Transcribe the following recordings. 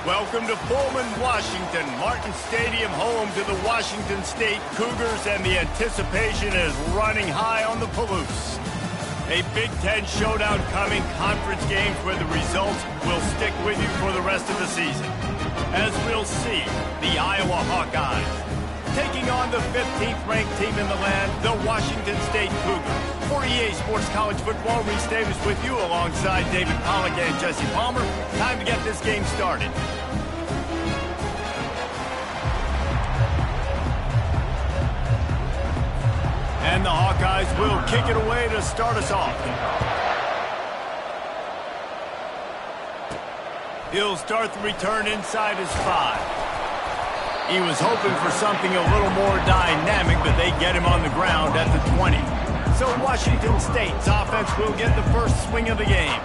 Welcome to Pullman, Washington. Martin Stadium, home to the Washington State Cougars, and the anticipation is running high on the Palouse. A Big Ten showdown coming, conference games where the results will stick with you for the rest of the season. As we'll see, the Iowa Hawkeyes taking on the 15th ranked team in the land, the Washington State Cougars. For EA Sports College Football, Reese Davis with you alongside David Pollack and Jesse Palmer. Time to get this game started. And the Hawkeyes will kick it away to start us off. He'll start the return inside his 5. He was hoping for something a little more dynamic, but they get him on the ground at the 20. So Washington State's offense will get the first swing of the game.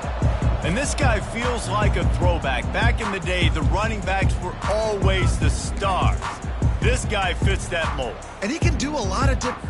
And this guy feels like a throwback. Back in the day, the running backs were always the stars. This guy fits that mold. And he can do a lot of different...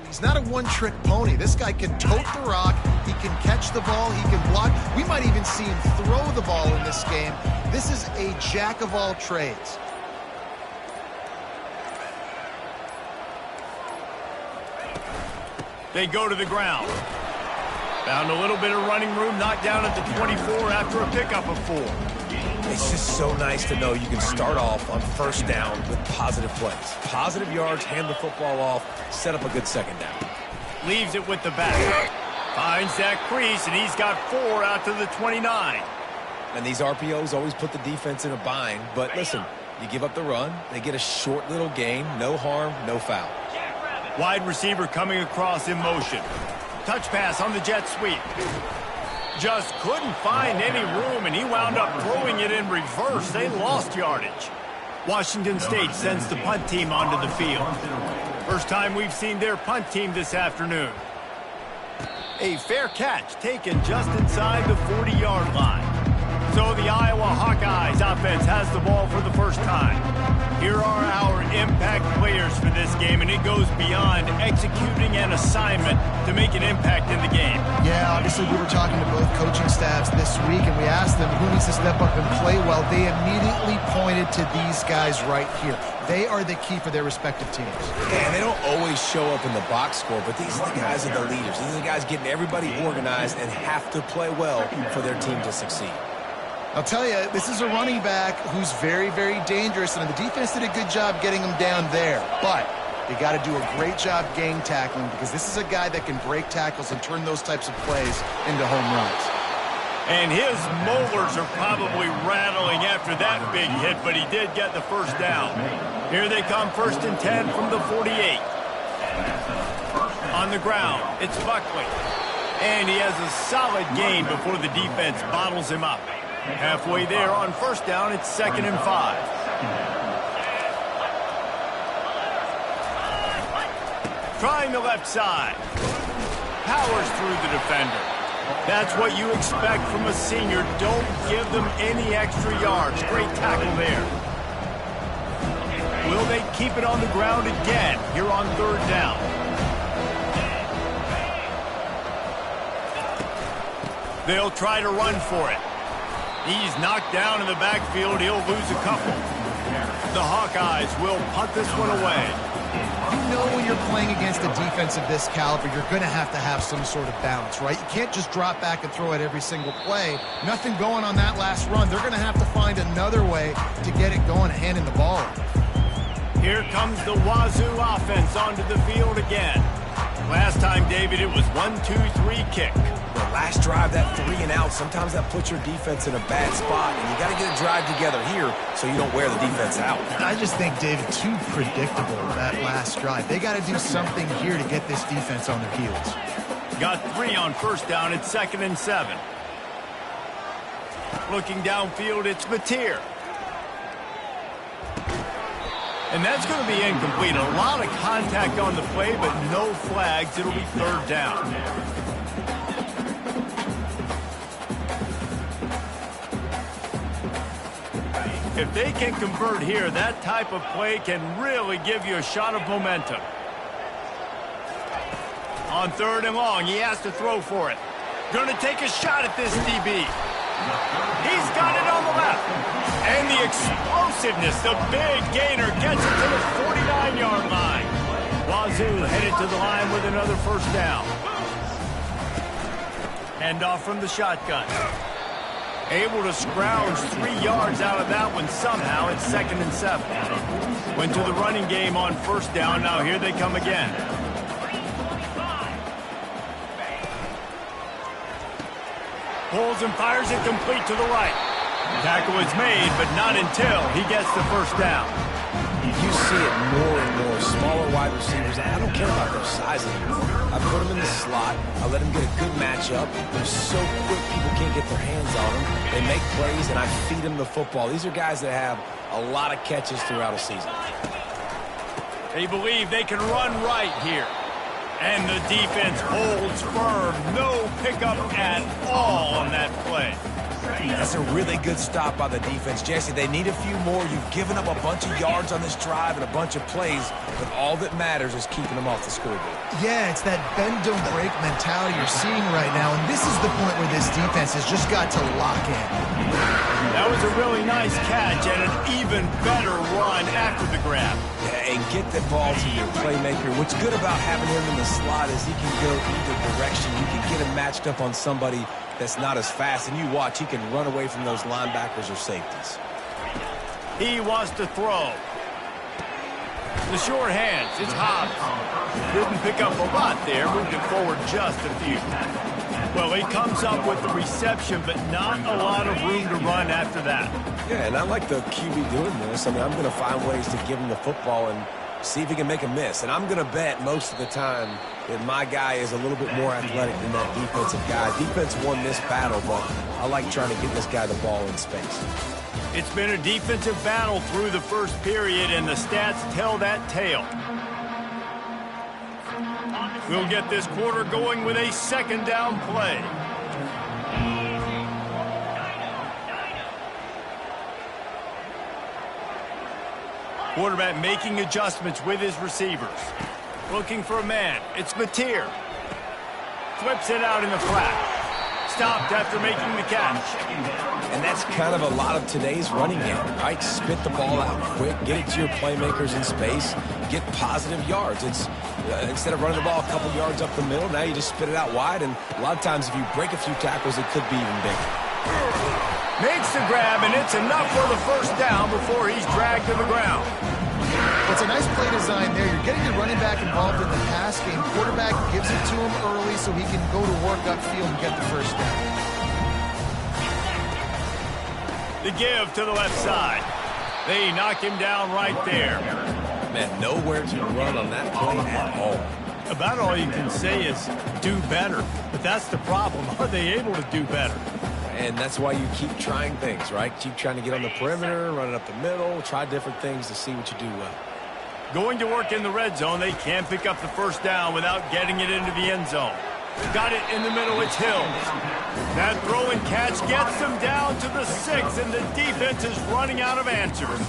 He's not a one-trick pony. This guy can tote the rock. He can catch the ball. He can block. We might even see him throw the ball in this game. This is a jack of all trades. They go to the ground. Found a little bit of running room, knocked down at the 24 after a pickup of 4. It's just so nice to know you can start off on first down with positive plays. Positive yards, hand the football off, set up a good second down. Leaves it with the back. Finds that crease, and he's got 4 out to the 29. And these RPOs always put the defense in a bind. But listen, you give up the run, they get a short little gain, no harm, no foul. Wide receiver coming across in motion. Touch pass on the jet sweep. Just couldn't find any room, and he wound up throwing it in reverse. They lost yardage. Washington State sends the punt team onto the field. First time we've seen their punt team this afternoon. A fair catch taken just inside the 40-yard line. So the Iowa Hawkeyes offense has the ball for the first time. Here are our impact players for this game, and it goes beyond executing an assignment to make an impact in the game. Yeah, obviously we were talking to both coaching staffs this week, and we asked them who needs to step up and play well. They immediately pointed to these guys right here. They are the key for their respective teams. And they don't always show up in the box score, but these are the guys that are the leaders. These are the guys getting everybody organized and have to play well for their team to succeed. I'll tell you, this is a running back who's very, very dangerous, and the defense did a good job getting him down there. But they got to do a great job gang tackling, because this is a guy that can break tackles and turn those types of plays into home runs. And his molars are probably rattling after that big hit, but he did get the first down. Here they come, 1st and 10 from the 48. On the ground, it's Buckley. And he has a solid gain before the defense bottles him up. Halfway there on first down, it's 2nd and 5. Trying the left side. Powers through the defender. That's what you expect from a senior. Don't give them any extra yards. Great tackle there. Will they keep it on the ground again here on 3rd down? They'll try to run for it. He's knocked down in the backfield. He'll lose a couple. The Hawkeyes will punt this one away. You know when you're playing against a defense of this caliber, you're going to have some sort of balance, right? You can't just drop back and throw it every single play. Nothing going on that last run. They're going to have to find another way to get it going, handing the ball. Here comes the Wazoo offense onto the field again. Last time, David, it was 1-2-3 kick. The last drive, that 3 and out, sometimes that puts your defense in a bad spot, and you got to get a drive together here so you don't wear the defense out. I just think, David, too predictable, that last drive. They got to do something here to get this defense on their heels. Got 3 on first down. It's 2nd and 7. Looking downfield, it's Mateer. And that's going to be incomplete. A lot of contact on the play, but no flags. It'll be 3rd down. If they can convert here, that type of play can really give you a shot of momentum. On 3rd and long, he has to throw for it. Going to take a shot at this DB. He's got it on the left. And the explosiveness, the big gainer gets it to the 49-yard line. Wazoo headed to the line with another first down. Handoff from the shotgun. Able to scrounge 3 yards out of that one somehow. It's 2nd and 7. Went to the running game on first down. Now here they come again. Pulls and fires it complete to the right. Tackle is made, but not until he gets the first down. You see it more and more. Smaller wide receivers, I don't care about their size anymore. I put them in the slot. I let them get a good matchup. They're so quick, people can't get their hands on them. They make plays, and I feed them the football. These are guys that have a lot of catches throughout a season. They believe they can run right here. And the defense holds firm. No pickup at all on that play. That's a really good stop by the defense. Jesse, they need a few more. You've given up a bunch of yards on this drive and a bunch of plays, but all that matters is keeping them off the scoreboard. Yeah, it's that bend, don't break mentality you're seeing right now, and this is the point where this defense has just got to lock in. That was a really nice catch and an even better run after the grab. Yeah, and get the ball to your playmaker. What's good about having him in the slot is he can go either direction. You can get him matched up on somebody that's not as fast, and you watch, he can run away from those linebackers or safeties. He wants to throw. The short hands, it's Hobbs. Didn't pick up a lot there, moved it forward just a few. Well, he comes up with the reception, but not a lot of room to run after that. Yeah, and I like the QB doing this. I mean, I'm going to find ways to give him the football and see if he can make a miss. And I'm going to bet most of the time that my guy is a little bit more athletic than that defensive guy. Defense won this battle, but I like trying to get this guy the ball in space. It's been a defensive battle through the first period, and the stats tell that tale. We'll get this quarter going with a 2nd down play. Quarterback making adjustments with his receivers. Looking for a man. It's Mateer. Flips it out in the flat. Stopped after making the catch. And that's kind of a lot of today's running game, right? Spit the ball out quick, get it to your playmakers in space, get positive yards. It's instead of running the ball a couple yards up the middle, now you just spit it out wide, and a lot of times if you break a few tackles, it could be even bigger. Makes the grab, and it's enough for the first down before he's dragged to the ground. It's a nice play design there. You're getting your running back involved in the pass game. Quarterback gives it to him early so he can go to work upfield and get the first down. The give to the left side. They knock him down right there. Man, nowhere to run on that play at all. About all you can say is do better. But that's the problem. Are they able to do better? And that's why you keep trying things, right? Keep trying to get on the perimeter, run it up the middle, try different things to see what you do well. Going to work in the red zone, they can't pick up the first down without getting it into the end zone. Got it in the middle, it's Hills. That throw and catch gets them down to the 6, and the defense is running out of answers.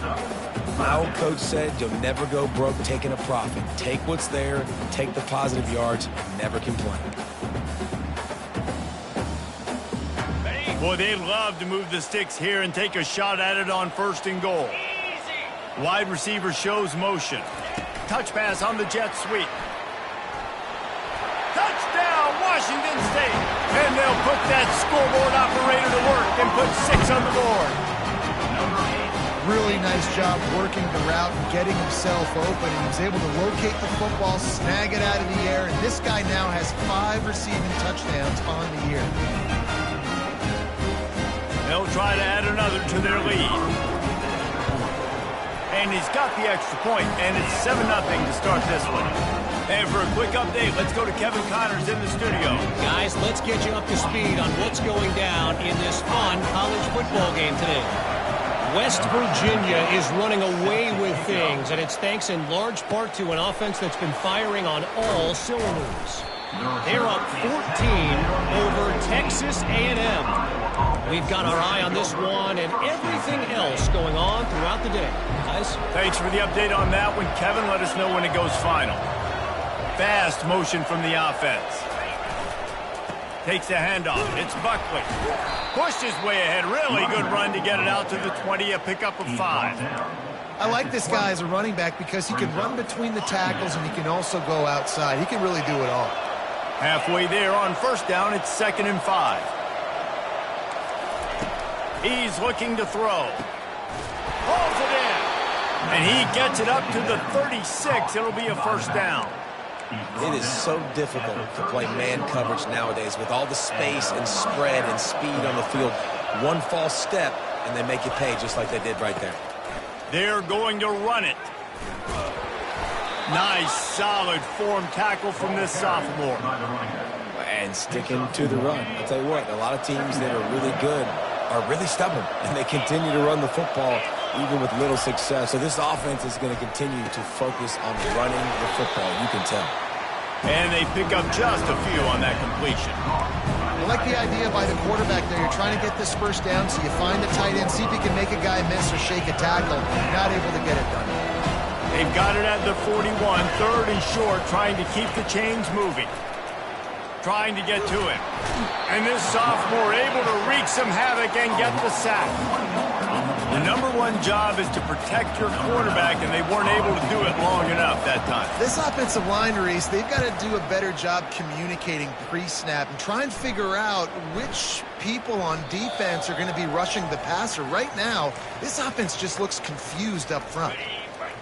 My old coach said you'll never go broke taking a profit. Take what's there, take the positive yards, and never complain. Boy, they'd love to move the sticks here and take a shot at it on 1st and goal. Wide receiver shows motion. Touch pass on the jet sweep. Touchdown, Washington State. And they'll put that scoreboard operator to work and put 6 on the board. Really nice job working the route and getting himself open. He was able to locate the football, snag it out of the air, and this guy now has 5 receiving touchdowns on the year. They'll try to add another to their lead. And he's got the extra point, and it's 7-0 to start this one. And for a quick update, let's go to Kevin Connors in the studio. Guys, let's get you up to speed on what's going down in this fun college football game today. West Virginia is running away with things, and it's thanks in large part to an offense that's been firing on all cylinders. They're up 14 over Texas A&M. We've got our eye on this one and everything else going on throughout the day. Guys? Thanks for the update on that one, Kevin. Let us know when it goes final. Fast motion from the offense. Takes the handoff. It's Buckley. Pushed his way ahead. Really good run to get it out to the 20, a pickup of 5. I like this guy as a running back because he can run between the tackles and he can also go outside. He can really do it all. Halfway there on 1st down, it's 2nd and 5. He's looking to throw. Pulls it in. And he gets it up to the 36. It'll be a 1st down. It is so difficult to play man coverage nowadays with all the space and spread and speed on the field. One false step, and they make you pay just like they did right there. They're going to run it. Nice, solid form tackle from this sophomore. And sticking to the run. I'll tell you what, a lot of teams that are really good are really stubborn, and they continue to run the football even with little success. So this offense is going to continue to focus on running the football, you can tell. And they pick up just a few on that completion. I like the idea by the quarterback there. You're trying to get this 1st down, so you find the tight end, see if you can make a guy miss or shake a tackle. Not able to get it done. They've got it at the 41, 3rd and short, trying to keep the chains moving. Trying to get to him. And this sophomore able to wreak some havoc and get the sack. The #1 job is to protect your quarterback, and they weren't able to do it long enough that time. This offensive line, Reese, they've got to do a better job communicating pre-snap and try and figure out which people on defense are going to be rushing the passer. Right now, this offense just looks confused up front.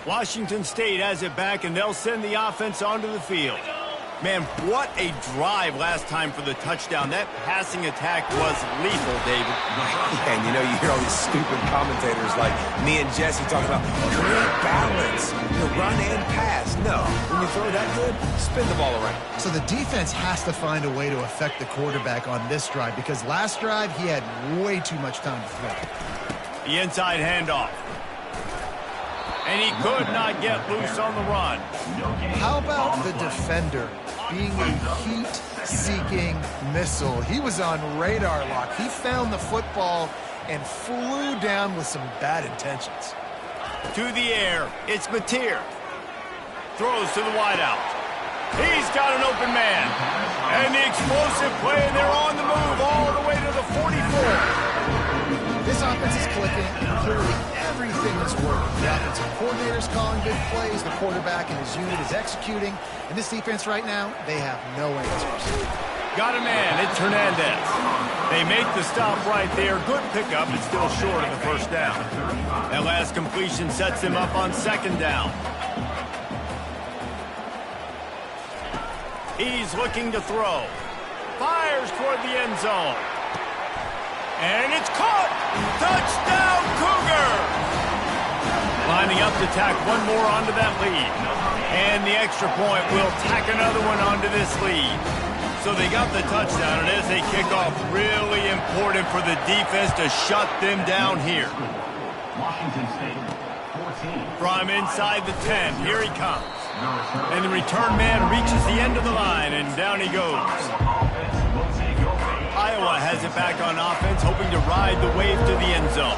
Washington State has it back, and they'll send the offense onto the field. Man, what a drive last time for the touchdown. That passing attack was lethal, David. And you know, you hear all these stupid commentators like me and Jesse talking about great balance, run and pass. No, when you throw that good, spin the ball around. So the defense has to find a way to affect the quarterback on this drive because last drive he had way too much time to throw. The inside handoff. And he could not get loose on the run. How about the defender being a heat-seeking missile? He was on radar lock. He found the football and flew down with some bad intentions. To the air, it's Mateer. Throws to the wideout. He's got an open man. And the explosive play, and they're on the move all the way to the 44. This offense is clicking, and clearly everything is working. The offensive coordinator's calling big plays, the quarterback and his unit is executing, and this defense right now, they have no answers. Got a man, it's Hernandez. They make the stop right there. Good pickup, but still short of the 1st down. That last completion sets him up on 2nd down. He's looking to throw. Fires toward the end zone. And it's caught! Touchdown, Cougar! Lining up to tack one more onto that lead. And the extra point will tack another one onto this lead. So they got the touchdown, and as they kick off, really important for the defense to shut them down here. Washington State, 14. From inside the 10, here he comes. And the return man reaches the end of the line, and down he goes. Iowa has it back on offense, hoping to ride the wave to the end zone.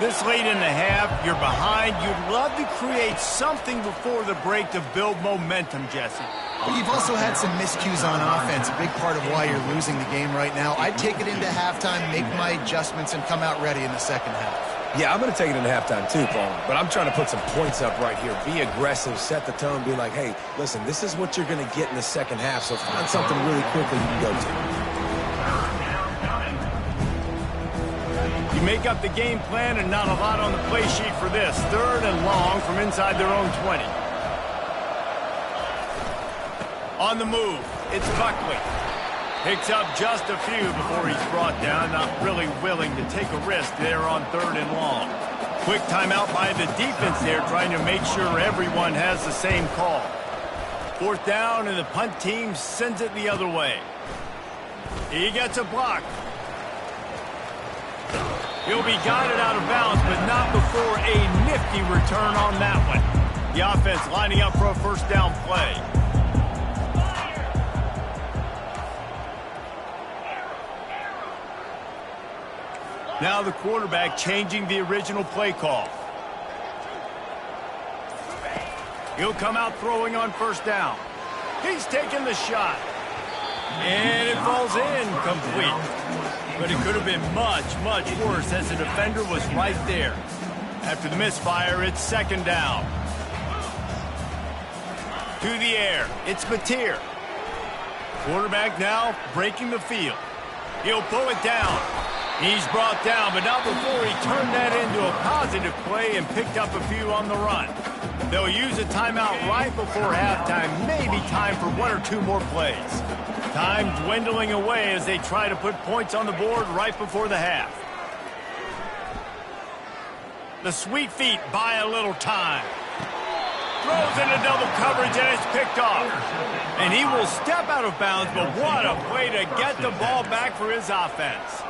This late in the half, you're behind. You'd love to create something before the break to build momentum, Jesse. But you've also had some miscues on offense, a big part of why you're losing the game right now. I'd take it into halftime, make my adjustments, and come out ready in the second half. Yeah, I'm going to take it into halftime too, Paul. But I'm trying to put some points up right here. Be aggressive, set the tone, be like, hey, listen, this is what you're going to get in the second half, so find something really quickly you can go to. You make up the game plan and not a lot on the play sheet for this. 3rd and long from inside their own 20. On the move, it's Buckley. Picks up just a few before he's brought down, not really willing to take a risk there on 3rd and long. Quick timeout by the defense there, trying to make sure everyone has the same call. 4th down, and the punt team sends it the other way. He gets a block. He'll be guided out of bounds, but not before a nifty return on that one. The offense lining up for a 1st down play. Now the quarterback changing the original play call. He'll come out throwing on 1st down. He's taking the shot. And it falls in complete. But it could have been much, much worse as the defender was right there. After the misfire, it's 2nd down. To the air, it's Mateer. Quarterback now breaking the field. He'll pull it down. He's brought down, but not before he turned that into a positive play and picked up a few on the run. They'll use a timeout right before halftime, maybe time for 1 or 2 more plays. Time dwindling away as they try to put points on the board right before the half. The Sweet Feet buy a little time. Throws into double coverage, and it's picked off. And he will step out of bounds, but what a play to get the ball back for his offense.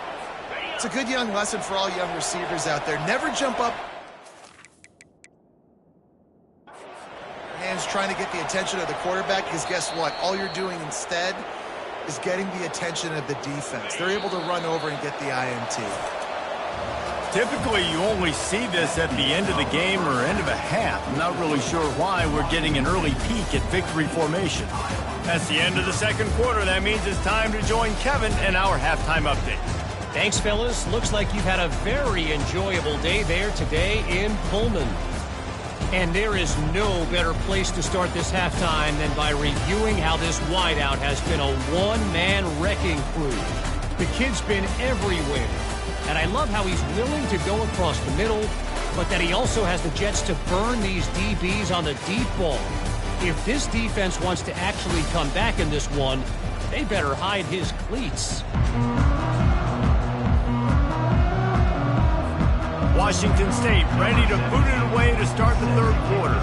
It's a good young lesson for all young receivers out there. Never jump up. Hands trying to get the attention of the quarterback, because guess what? All you're doing instead is getting the attention of the defense. They're able to run over and get the INT. Typically, you only see this at the end of the game or end of a half. I'm not really sure why we're getting an early peek at victory formation. That's the end of the 2nd quarter. That means it's time to join Kevin in our halftime update. Thanks, fellas. Looks like you've had a very enjoyable day there today in Pullman. And there is no better place to start this halftime than by reviewing how this wideout has been a one-man wrecking crew. The kid's been everywhere. And I love how he's willing to go across the middle, but that he also has the jets to burn these DBs on the deep ball. If this defense wants to actually come back in this one, they better hide his cleats. Washington State ready to boot it away to start the 3rd quarter.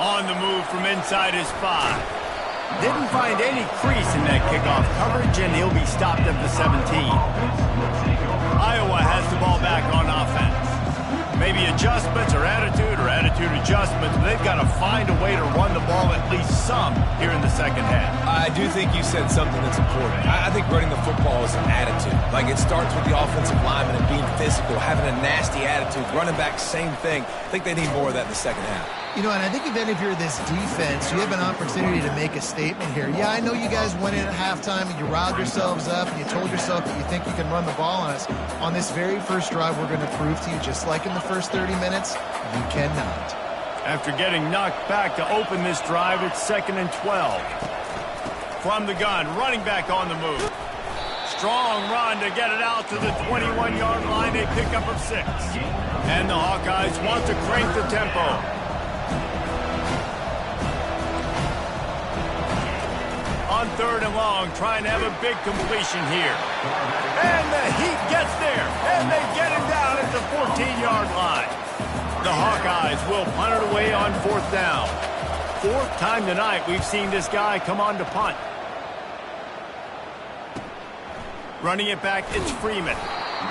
On the move from inside his 5. Didn't find any crease in that kickoff coverage, and he'll be stopped at the 17. Iowa has the ball back on offense. Maybe adjustments or attitude adjustments, but they've got to find a way to run the ball at least some here in the 2nd half. I do think you said something that's important. I think running the football is an attitude. Like, it starts with the offensive lineman and being physical, having a nasty attitude. Running back, same thing. I think they need more of that in the 2nd half. You know, and I think even if you're this defense, you have an opportunity to make a statement here. Yeah, I know you guys went in at halftime and you riled yourselves up and you told yourself that you think you can run the ball on us. On this very first drive, we're going to prove to you, just like in the first 30 minutes, you cannot. After getting knocked back to open this drive, it's 2nd and 12. From the gun, running back on the move. Strong run to get it out to the 21-yard line. A pickup of 6. And the Hawkeyes want to crank the tempo. On 3rd and long, trying to have a big completion here. And the Heat gets there, and they get him down at the 14-yard The Hawkeyes will punt it away on 4th down. 4th time tonight we've seen this guy come on to punt. Running it back, it's Freeman.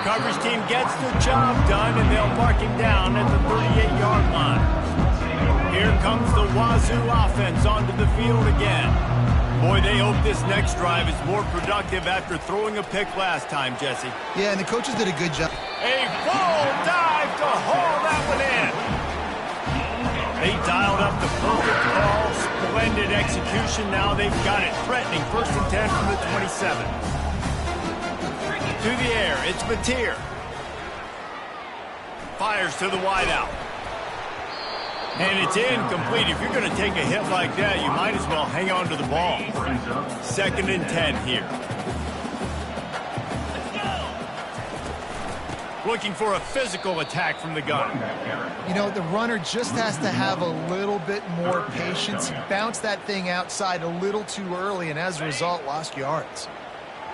Coverage team gets the job done, and they'll mark him down at the 38-yard line. Here comes the Wazoo offense onto the field again. Boy, they hope this next drive is more productive after throwing a pick last time, Jesse. Yeah, and the coaches did a good job. A full dive to haul that one in. They dialed up the perfect call. Splendid execution. Now they've got it. Threatening 1st and 10 from the 27. To the air, it's Mateer. Fires to the wideout. And it's incomplete. If you're going to take a hit like that, you might as well hang on to the ball. 2nd and 10 here. Looking for a physical attack from the gun. You know, the runner just has to have a little bit more patience. He bounced that thing outside a little too early, and as a result, lost yards.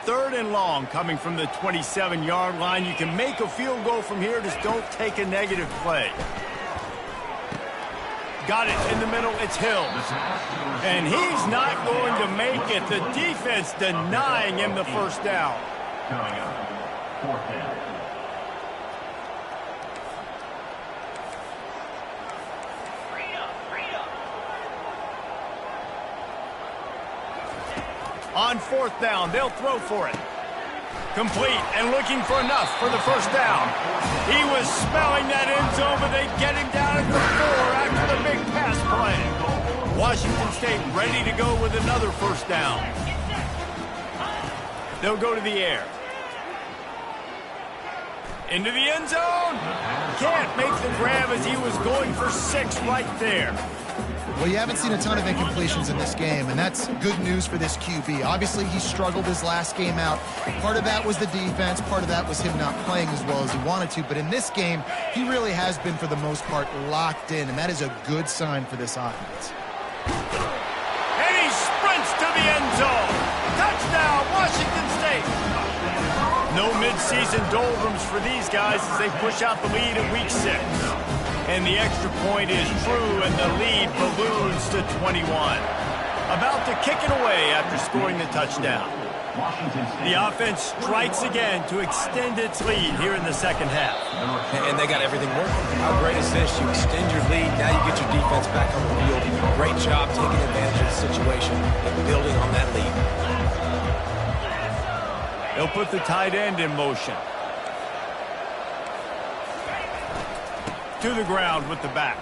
3rd and long coming from the 27-yard line. You can make a field goal from here, just don't take a negative play. Got it in the middle, it's Hill. And he's not going to make it. The defense denying him the 1st down. Coming up, 4th down. On 4th down, they'll throw for it. Complete and looking for enough for the 1st down. He was smelling that end zone, but they get him down at the 4 after the big pass play. Washington State ready to go with another 1st down. They'll go to the air. Into the end zone. Can't make the grab as he was going for 6 right there. Well, you haven't seen a ton of incompletions in this game, and that's good news for this QB. Obviously, he struggled his last game out. Part of that was the defense. Part of that was him not playing as well as he wanted to. But in this game, he really has been, for the most part, locked in, and that is a good sign for this offense. And he sprints to the end zone. Touchdown, Washington State. No midseason doldrums for these guys as they push out the lead in Week 6. And the extra point is true, and the lead balloons to 21. About to kick it away after scoring the touchdown. The offense strikes again to extend its lead here in the 2nd half. And they got everything working. How great is this? You extend your lead, now you get your defense back on the field. Great job taking advantage of the situation and building on that lead. They'll put the tight end in motion. To the ground with the back.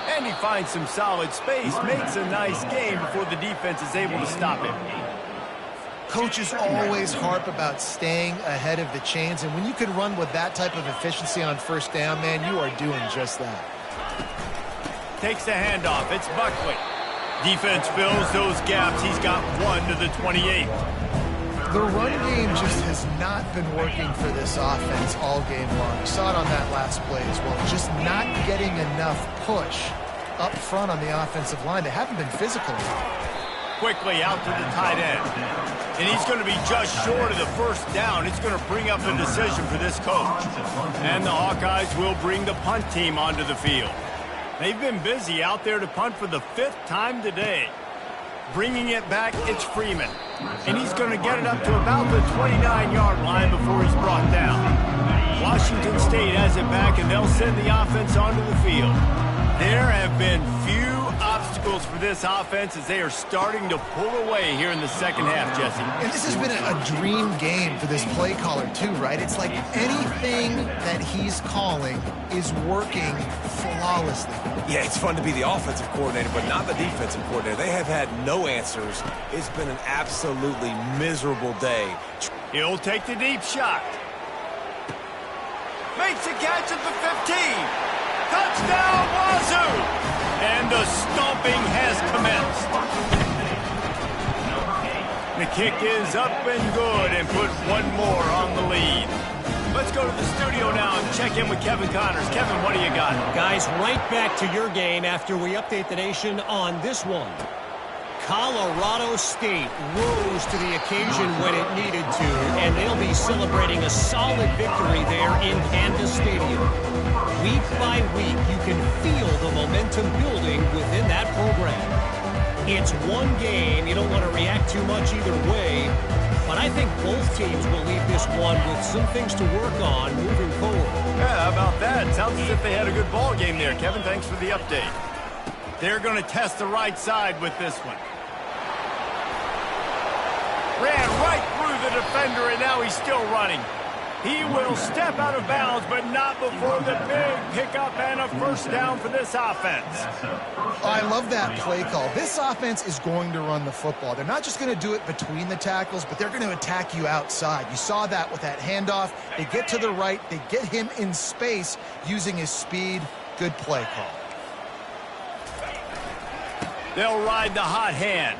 And he finds some solid space, makes a nice game before the defense is able to stop him. Coaches always harp about staying ahead of the chains, and when you can run with that type of efficiency on 1st down, man, you are doing just that. Takes the handoff, it's Buckley. Defense fills those gaps. He's got 1 to the 28. The run game just has not been working for this offense all game long. You saw it on that last play as well. Just not getting enough push up front on the offensive line. They haven't been physical enough. Quickly out to the tight end. And he's going to be just short of the 1st down. It's going to bring up a decision for this coach. And the Hawkeyes will bring the punt team onto the field. They've been busy out there to punt for the 5th time today. Bringing it back, it's Freeman. And he's going to get it up to about the 29-yard line before he's brought down. Washington State has it back, and they'll send the offense onto the field. There have been few obstacles for this offense as they are starting to pull away here in the 2nd half, Jesse. And this has been a dream game for this play caller, too, right? It's like anything that he's calling is working flawlessly. Yeah, it's fun to be the offensive coordinator, but not the defensive coordinator. They have had no answers. It's been an absolutely miserable day. He'll take the deep shot. Makes a catch at the 15. Touchdown, Wazoo! And the stomping has commenced. The kick is up and good and put 1 more on the lead. Let's go to the studio now and check in with Kevin Connors. Kevin, what do you got? Guys, right back to your game after we update the nation on this one. Colorado State rose to the occasion when it needed to, and they'll be celebrating a solid victory there in Kansas Stadium. Week by momentum building within that program. It's one game. You don't want to react too much either way, but I think both teams will leave this one with some things to work on moving forward. Yeah, how about that? Sounds as if they had a good ball game there. Kevin, thanks for the update. They're going to test the right side with this one. Ran right through the defender, and now he's still running. He will step out of bounds, but not before the big pickup and a first down for this offense. I love that play call. This offense is going to run the football. They're not just going to do it between the tackles, but they're going to attack you outside. You saw that with that handoff. They get to the right. They get him in space using his speed. Good play call. They'll ride the hot hand.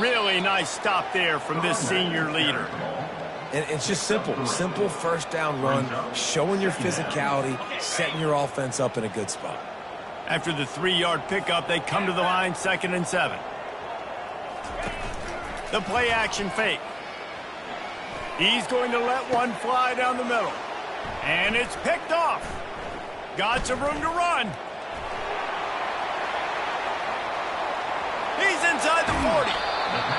Really nice stop there from this senior leader. And it's just simple first down run, showing your physicality, setting your offense up in a good spot. After the 3-yard pickup, they come to the line, 2nd and 7. The play action fake. He's going to let one fly down the middle. And it's picked off. Got some room to run. He's inside the 40.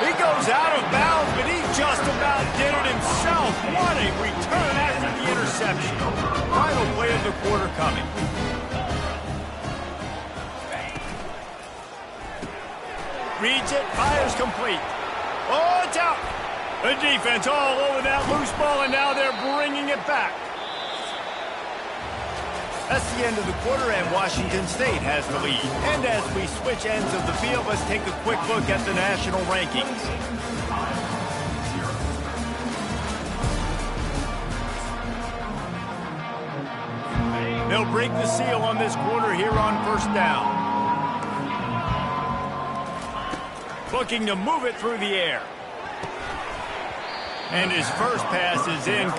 He goes out of bounds, but he just about did it himself. What a return after the interception. Final play of the quarter coming. Reads it, fires complete. Oh, it's out. The defense all over that loose ball, and now they're bringing it back. That's the end of the quarter, and Washington State has the lead. And as we switch ends of the field, let's take a quick look at the national rankings. They'll break the seal on this quarter here on first down. Looking to move it through the air. And his first pass is in.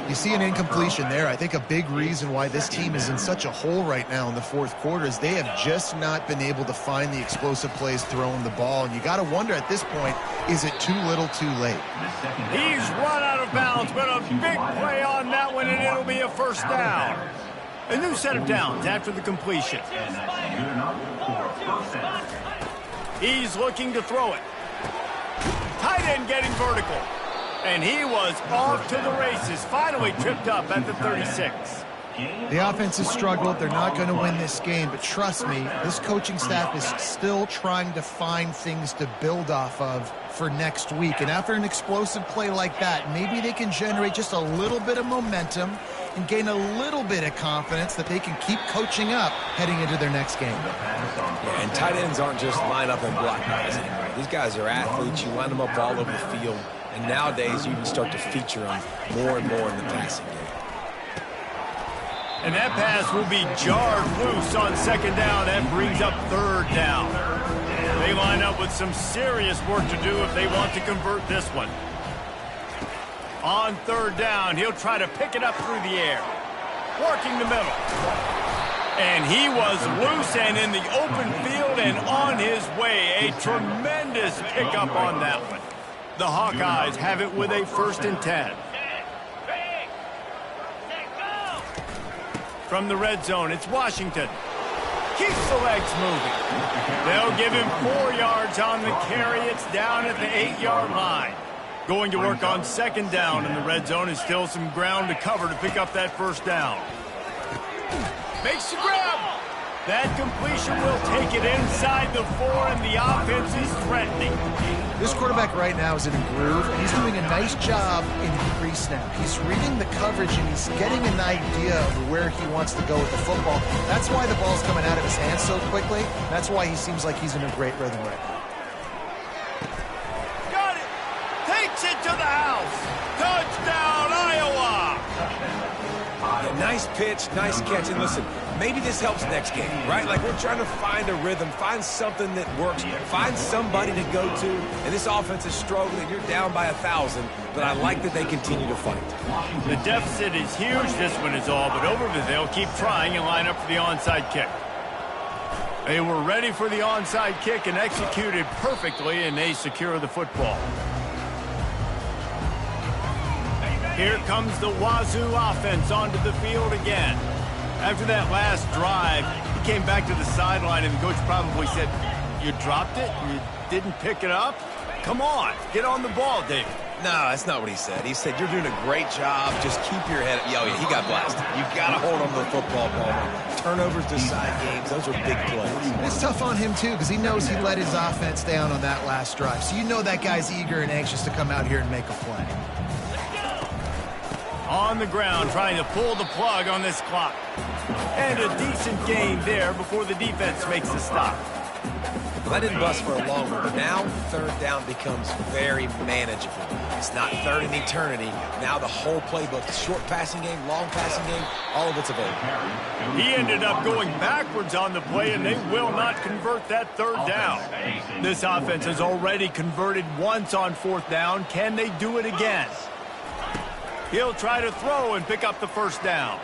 You see an incompletion there. I think a big reason why this team is in such a hole right now in the fourth quarter is they have just not been able to find the explosive plays throwing the ball. And you got to wonder at this point, is it too little too late? He's run out of bounds, but a big play on that one, and it'll be a first down. A new set of downs after the completion. He's looking to throw it. Tight end getting vertical. And he was off to the races, finally tripped up at the 36. The offense has struggled. They're not going to win this game, but trust me, this coaching staff is still trying to find things to build off of for next week. And after an explosive play like that, maybe they can generate just a little bit of momentum and gain a little bit of confidence that they can keep coaching up heading into their next game. Yeah, and tight ends aren't just line up and block guys anymore. These guys are athletes. You line them up all over the field. And nowadays, you can start to feature them more and more in the passing game. And that pass will be jarred loose on second down. That brings up third down. They line up with some serious work to do if they want to convert this one. On third down, he'll try to pick it up through the air. Working the middle. And he was loose and in the open field and on his way. A tremendous pickup on that one. The Hawkeyes have it with a 1st and 10. From the red zone, it's Washington. Keeps the legs moving. They'll give him 4 yards on the carry. It's down at the 8-yard line. Going to work on second down in the red zone. Is still some ground to cover to pick up that first down. Makes the grab. That completion will take it inside the 4, and the offense is threatening. This quarterback right now is in a groove, and he's doing a nice job in pre-snap. He's reading the coverage, and he's getting an idea of where he wants to go with the football. That's why the ball's coming out of his hands so quickly. That's why he seems like he's in a great rhythm right now. Nice pitch, nice catch. And listen, maybe this helps next game, right? Like we're trying to find a rhythm, find something that works, find somebody to go to. And this offense is struggling. You're down by 1,000, but I like that they continue to fight. The deficit is huge, this one is all, but Overville, they'll keep trying and line up for the onside kick. They were ready for the onside kick and executed perfectly, and they secure the football. Here comes the Wazoo offense onto the field again. After that last drive, he came back to the sideline, and the coach probably said, "You dropped it? You didn't pick it up? Come on, get on the ball, David." No, that's not what he said. He said, "You're doing a great job. Just keep your head up." Yo, yeah, he got blasted. You got to hold on to the football ball. Turnovers decide games. Those are big plays. And it's tough on him, too, because he knows he let his offense down on that last drive. So you know that guy's eager and anxious to come out here and make a play. On the ground, trying to pull the plug on this clock. And a decent gain there before the defense makes the stop. Well, that didn't bust for a long one, but now third down becomes very manageable. It's not third in eternity. Now the whole playbook, short passing game, long passing game, all of it's available. He ended up going backwards on the play, and they will not convert that third down. This offense has already converted once on fourth down. Can they do it again? He'll try to throw and pick up the first down.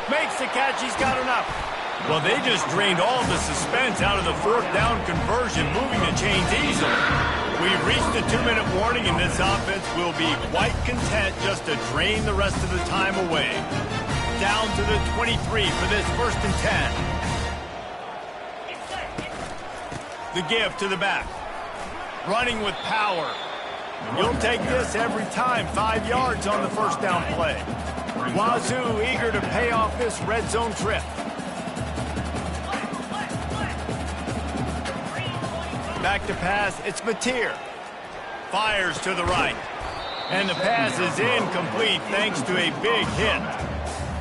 Makes the catch. He's got enough. Well, they just drained all the suspense out of the fourth down conversion, moving the chains easily. We've reached the 2-minute warning, and this offense will be quite content just to drain the rest of the time away. Down to the 23 for this 1st and 10. The give to the back. Running with power. You'll take this every time. 5 yards on the first down play. Wazoo eager to pay off this red zone trip. Back to pass, it's Mateer. Fires to the right. And the pass is incomplete thanks to a big hit.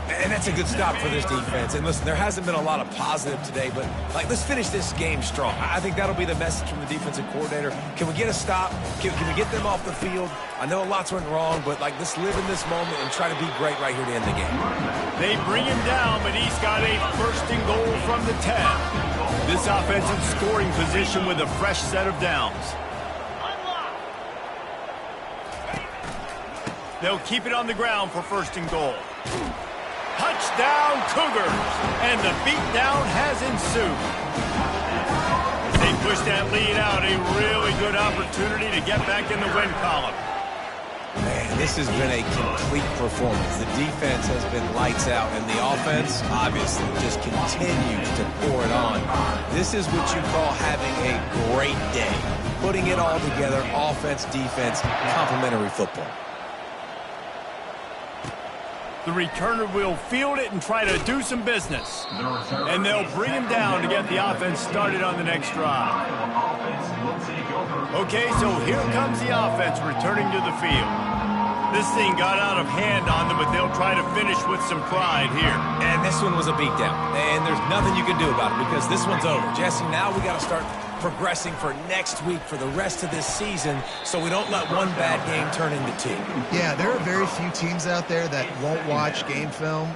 And that's a good stop for this defense. And listen, there hasn't been a lot of positive today, but let's finish this game strong. I think that'll be the message from the defensive coordinator. Can we get a stop? Can we get them off the field? I know lots went wrong, but let's live in this moment and try to be great right here to end the game. They bring him down, but he's got a 1st and goal from the 10. This offensive scoring position with a fresh set of downs. They'll keep it on the ground for 1st and goal. Touchdown Cougars, and the beatdown has ensued. As they push that lead out, a really good opportunity to get back in the win column. Man, this has been a complete performance. The defense has been lights out, and the offense, obviously, just continues to pour it on. This is what you call having a great day. Putting it all together, offense, defense, complementary football. The returner will field it and try to do some business. And they'll bring him down to get the offense started on the next drive. Okay, so here comes the offense returning to the field. This thing got out of hand on them, but they'll try to finish with some pride here. And this one was a beatdown. And there's nothing you can do about it because this one's over. Jesse, now we got to start progressing for next week for the rest of this season so we don't let one bad game turn into 2. Yeah, there are very few teams out there that won't watch game film,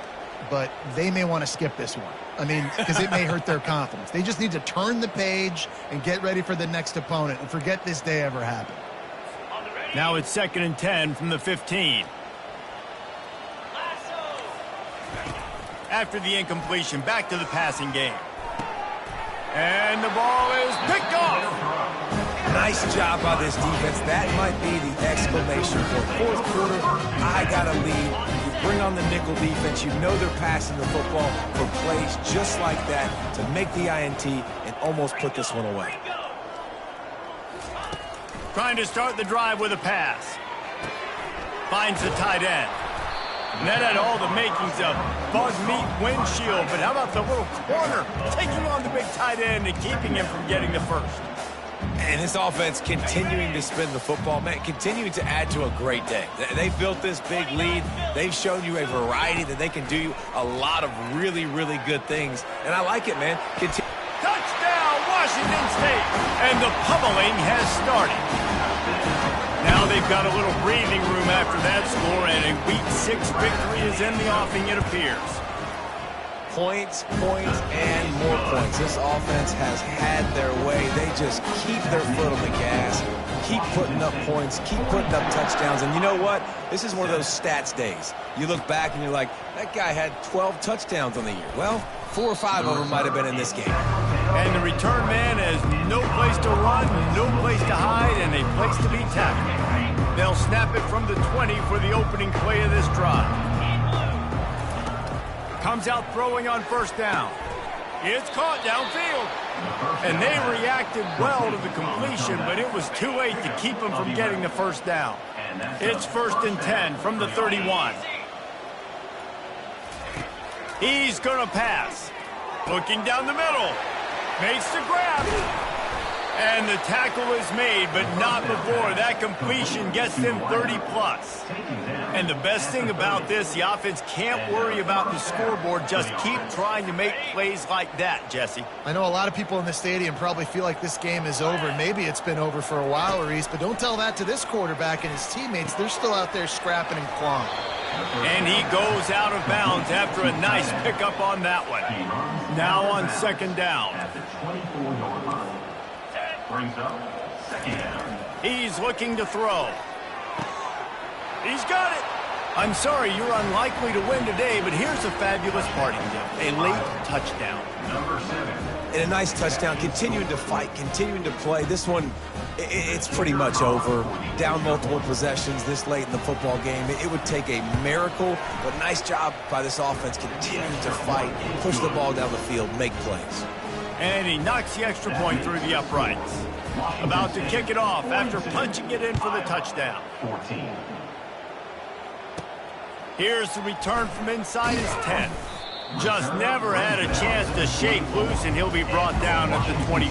but they may want to skip this one. I mean, because it may hurt their confidence. They just need to turn the page and get ready for the next opponent and forget this day ever happened. Now it's 2nd and 10 from the 15. After the incompletion, back to the passing game. And the ball is picked off. Nice job by this defense. That might be the exclamation point. 4th quarter, I got a lead. You bring on the nickel defense. You know they're passing the football for plays just like that to make the INT and almost put this one away. Trying to start the drive with a pass. Finds the tight end. And that had all the makings of bug meat windshield, but how about the little corner taking on the big tight end and keeping him from getting the first? And this offense continuing to spin the football, man, continuing to add to a great day. They've built this big lead. They've shown you a variety that they can do a lot of really, really good things. And I like it, man. Touchdown, Washington State! And the pummeling has started. Now they've got a little breathing room after that score, and a Week 6 victory is in the offing, it appears. Points, and more points. This offense has had their way. They just keep their foot on the gas, keep putting up points, keep putting up touchdowns. And you know what? This is one of those stats days. You look back and you're like, that guy had 12 touchdowns on the year. Well, 4 or 5 of them might have been in this game. And the return man has no place to run, no place to hide, and a place to be tackled. They'll snap it from the 20 for the opening play of this drive. Comes out throwing on first down. It's caught downfield. And they reacted well to the completion, but it was too late to keep them from getting the first down. It's 1st and 10 from the 31. He's going to pass. Looking down the middle. Makes the grab. And the tackle is made, but not before that completion gets them 30-plus. And the best thing about this, the offense can't worry about the scoreboard. Just keep trying to make plays like that, Jesse. I know a lot of people in the stadium probably feel like this game is over. Maybe it's been over for a while, Reese, but don't tell that to this quarterback and his teammates. They're still out there scrapping and clawing. And he goes out of bounds after a nice pickup on that one. Now on 2nd down. At the 24-yard line. That brings up 2nd down. He's looking to throw. He's got it. I'm sorry, you're unlikely to win today, but here's a fabulous parting gift. A late touchdown. Number 7. And a nice touchdown, continuing to fight, continuing to play. This one, it's pretty much over. Down multiple possessions this late in the football game. It would take a miracle, but nice job by this offense continuing to fight, push the ball down the field, make plays. And he knocks the extra point through the uprights. About to kick it off after punching it in for the touchdown. 14. Here's the return from inside his 10. Just never had a chance to shake loose, and he'll be brought down at the 24.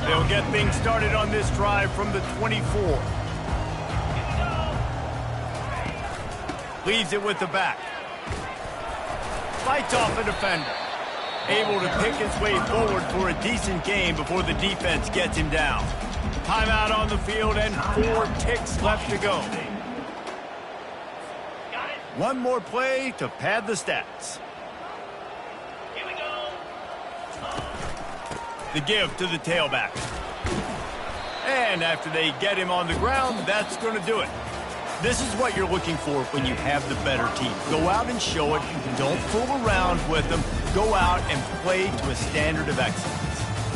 They'll get things started on this drive from the 24. Leaves it with the back. Fights off a defender. Able to pick his way forward for a decent game before the defense gets him down. Timeout on the field and 4 ticks left to go. One more play to pad the stats. Here we go. The give to the tailback. And after they get him on the ground, that's going to do it. This is what you're looking for when you have the better team. Go out and show it. Don't fool around with them. Go out and play to a standard of excellence.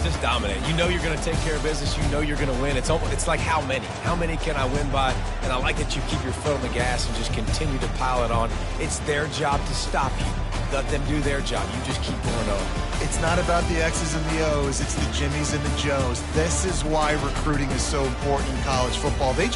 Just dominate. You know you're going to take care of business. You know you're going to win. It's like how many? How many can I win by? And I like that you keep your foot on the gas and just continue to pile it on. It's their job to stop you. Let them do their job. You just keep going on. It's not about the X's and the O's. It's the Jimmies and the Joes. This is why recruiting is so important in college football. They